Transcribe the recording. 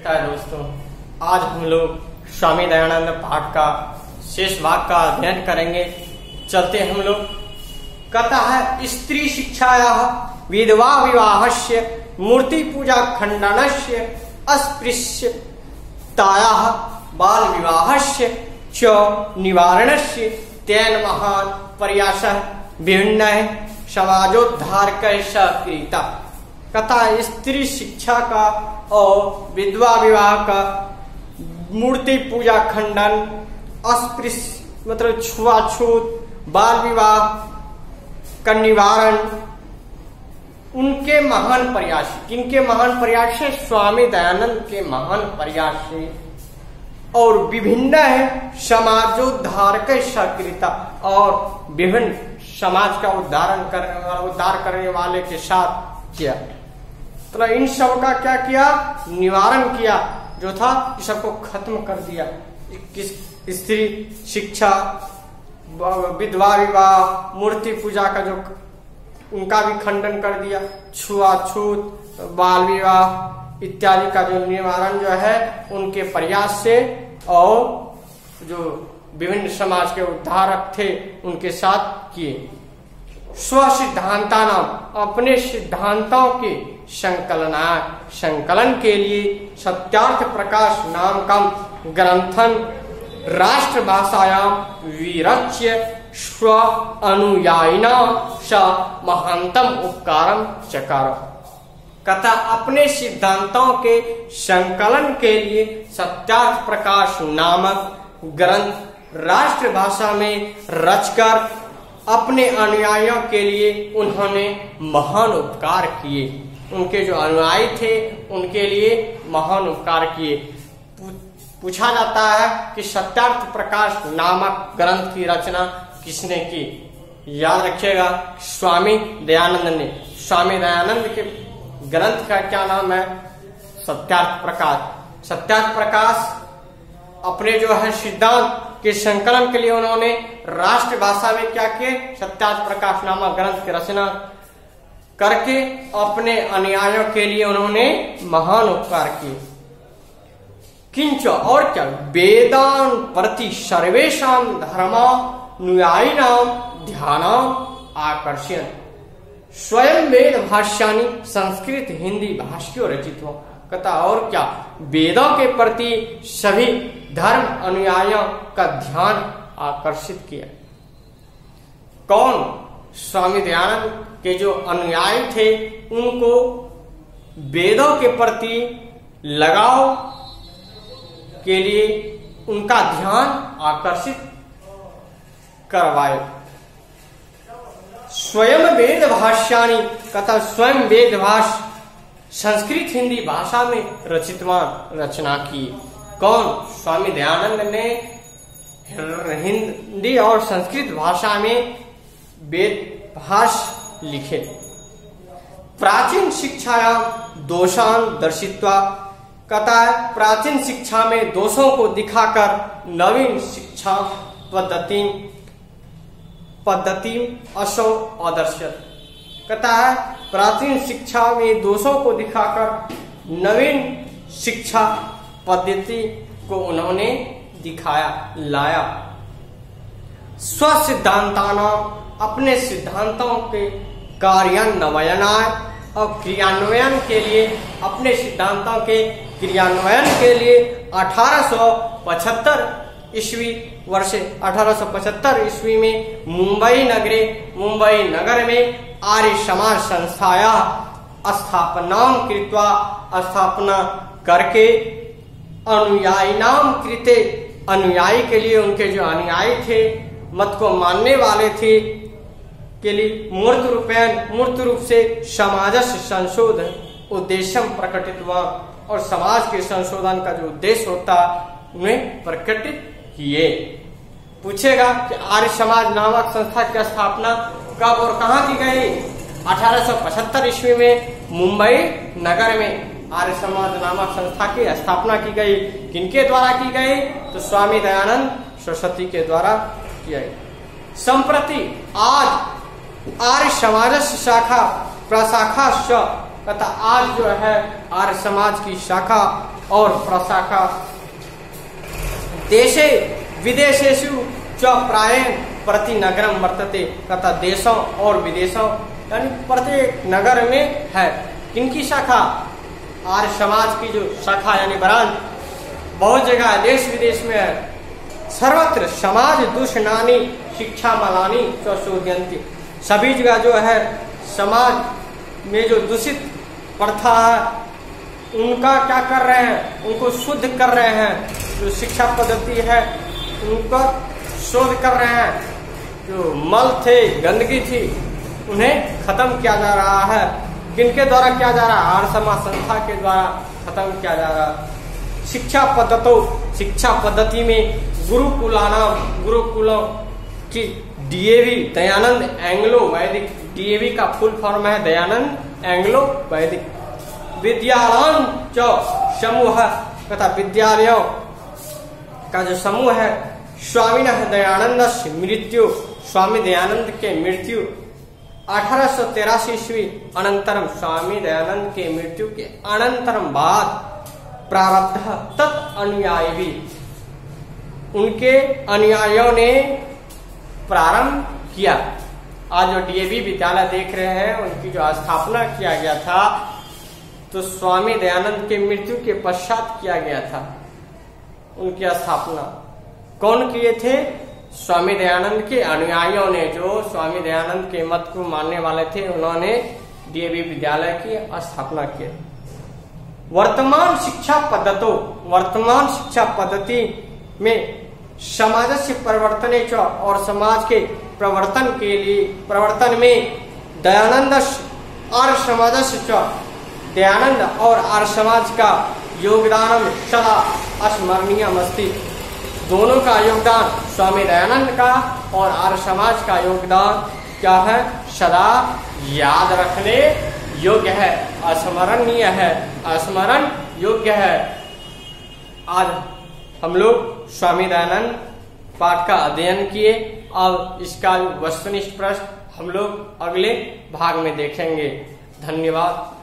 लगता है दोस्तों, आज हम लोग स्वामी दयानंद पाठ का शेष भाग का अध्ययन करेंगे। चलते हम लोग। कहता है स्त्री शिक्षाया विधवा विवाहस्य मूर्ति पूजा खंडनस्य अस्पृश्यताया बाल विवाहस्य च निवारणस्य तेन महान प्रयासः विभिन्न समाजोद्धारकैः क्रियता। कहता है स्त्री शिक्षा का और विधवा विवाह का, मूर्ति पूजा खंडन, अस्पृश्य मतलब छुआछूत, बाल विवाह का निवारण, उनके महान प्रयास। किनके महान प्रयास से? स्वामी दयानंद के महान प्रयास से। और विभिन्न है समाजोद्धारक सक्रियता, और विभिन्न समाज का उद्धार करने वाले के साथ किया। तो इन सब का क्या किया? निवारण किया, जो था इस सबको खत्म कर दिया। स्त्री शिक्षा, विधवा विवाह, मूर्ति पूजा का जो उनका भी खंडन कर दिया, छुआछूत, बाल विवाह इत्यादि का जो निवारण जो है उनके प्रयास से, और जो विभिन्न समाज के उद्धारक थे उनके साथ किए। स्व सिद्धांता नाम, अपने सिद्धांतों के संकलन के लिए सत्यार्थ प्रकाश नाम का ग्रंथन राष्ट्र भाषायां विरच्य स्व अनुयायिना स महानतम उपकारम चकार। कथा अपने सिद्धांतों के संकलन के लिए सत्यार्थ प्रकाश नामक ग्रंथ राष्ट्र भाषा में रचकर अपने अनुयायियों के लिए उन्होंने महान उपकार किए। उनके जो अनुयायी थे उनके लिए महान उपकार किए। पूछा जाता है कि सत्यार्थ प्रकाश नामक ग्रंथ की रचना किसने की? याद रखिएगा, स्वामी दयानंद ने। स्वामी दयानंद के ग्रंथ का क्या नाम है? सत्यार्थ प्रकाश। सत्यार्थ प्रकाश अपने जो है सिद्धांत के संकलन के लिए उन्होंने राष्ट्र भाषा में क्या किए? सत्यार्थ प्रकाश नामक ग्रंथ की रचना करके अपने अनुयायियों के लिए उन्होंने महान उपकार किए। किंच और क्या? वेदान प्रति सर्वेशा धर्मानुयायिनाम ध्यानाम आकर्षण स्वयं वेद भाष्यानि संस्कृत हिंदी भाष्यों रचित हो। कहता और क्या? वेदों के प्रति सभी धर्म अनुयायियों का ध्यान आकर्षित किया। कौन? स्वामी दयानंद के जो अनुयायी थे उनको वेदों के प्रति लगाव के लिए उनका ध्यान आकर्षित करवाए। स्वयं वेद भाष्यानि, कथा स्वयं वेद भाष्य संस्कृत हिंदी भाषा में रचितवान रचना की। कौन? स्वामी दयानंद ने हिंदी और संस्कृत भाषा में वेद भाष्य लिखे। प्राचीन शिक्षाया दोषान दर्शित्वा, कहता है प्राचीन शिक्षा में दोषों को दिखाकर नवीन शिक्षा पद्धति असो आदर्शत। कहता है प्राचीन शिक्षा में दोषों को दिखाकर नवीन शिक्षा पद्धति को उन्होंने दिखाया, लाया। स्व सिद्धांताना, अपने सिद्धांतों के कार्यान्वयनाय और क्रियान्वयन के लिए, अपने सिद्धांतों के क्रियान्वयन के लिए 1875 ईस्वी वर्ष 1875 ईस्वी में मुंबई नगर में आर्य समाज संस्थाया स्थापना करके अनुयायी नाम कृते, अनुयायी के लिए, उनके जो अनुयायी थे, मत को मानने वाले थे के लिए मूर्त रूप से समाजस्य संशोधन उद्देश्यम प्रकटित हुआ, और समाज के संशोधन का जो उद्देश्य होता उन्हें प्रकटित किए। पूछेगा कि आर्य समाज नामक संस्था की स्थापना कब और कहाँ की गई? 1875 ईस्वी में मुंबई नगर में आर्य समाज नामक संस्था की स्थापना की गई। किनके द्वारा की गई? तो स्वामी दयानंद सरस्वती के द्वारा किया गया। संप्रति आज आर्य समाज शाखा प्रशाखा तथा आज जो है आर्य समाज की शाखा और प्रशाखा देशे विदेशेषु च प्रायेण प्रति नगरम वर्तते, तथा देशों और विदेशों यानी प्रत्येक नगर में है। किनकी शाखा? आर्य समाज की जो शाखा यानी ब्रांच बहुत जगह है, देश विदेश में है। सर्वत्र समाज दूषणानी शिक्षा मलानी च शोधयन्ति, सभी जगह जो है समाज में जो दूषित प्रथा है उनका क्या कर रहे हैं, उनको शुद्ध कर रहे हैं। जो शिक्षा पद्धति है उनका शोध कर रहे हैं। जो मल थे, गंदगी थी, उन्हें खत्म किया जा रहा है। किनके द्वारा किया जा रहा है? आर्य समाज संस्था के द्वारा खत्म किया जा रहा है। शिक्षा पद्धति में गुरुकुलों की डीएवी दयानंद एंग्लो वैदिक, डीएवी का फुल फॉर्म है दयानंद एंग्लो वैदिक। विद्यालयों जो समूह तथा विद्यालयों का जो समूह है, स्वामी दयानंद मृत्यु, स्वामी दयानंद के मृत्यु 1883 ईस्वी अनंतरम, स्वामी दयानंद के मृत्यु के अनंतरम बाद प्रारब्ध तत् अनुयायी भी, उनके अनुयायियों ने प्रारंभ किया। आज जो डीएवी विद्यालय देख रहे हैं उनकी जो स्थापना किया गया था तो स्वामी दयानंद के मृत्यु के पश्चात किया गया था। उनकी स्थापना कौन किए थे? स्वामी दयानंद के अनुयायियों ने, जो स्वामी दयानंद के मत को मानने वाले थे, उन्होंने डीएवी विद्यालय की स्थापना की। वर्तमान शिक्षा पद्धति में समाज से परिवर्तने च और समाज के प्रवर्तन में दयानंद आर्य समाज च, दयानंद और आर्य समाज का योगदान सदा स्मरणीयम अस्ति। दोनों का योगदान, स्वामी दयानंद का और आर्य समाज का योगदान क्या है? सदा याद रखने योग्य है, अस्मरणीय है, स्मरण योग्य है। आज हम लोग स्वामी दयानंद पाठ का अध्ययन किए। अब इसका वस्तुनिष्ठ प्रश्न हम लोग अगले भाग में देखेंगे। धन्यवाद।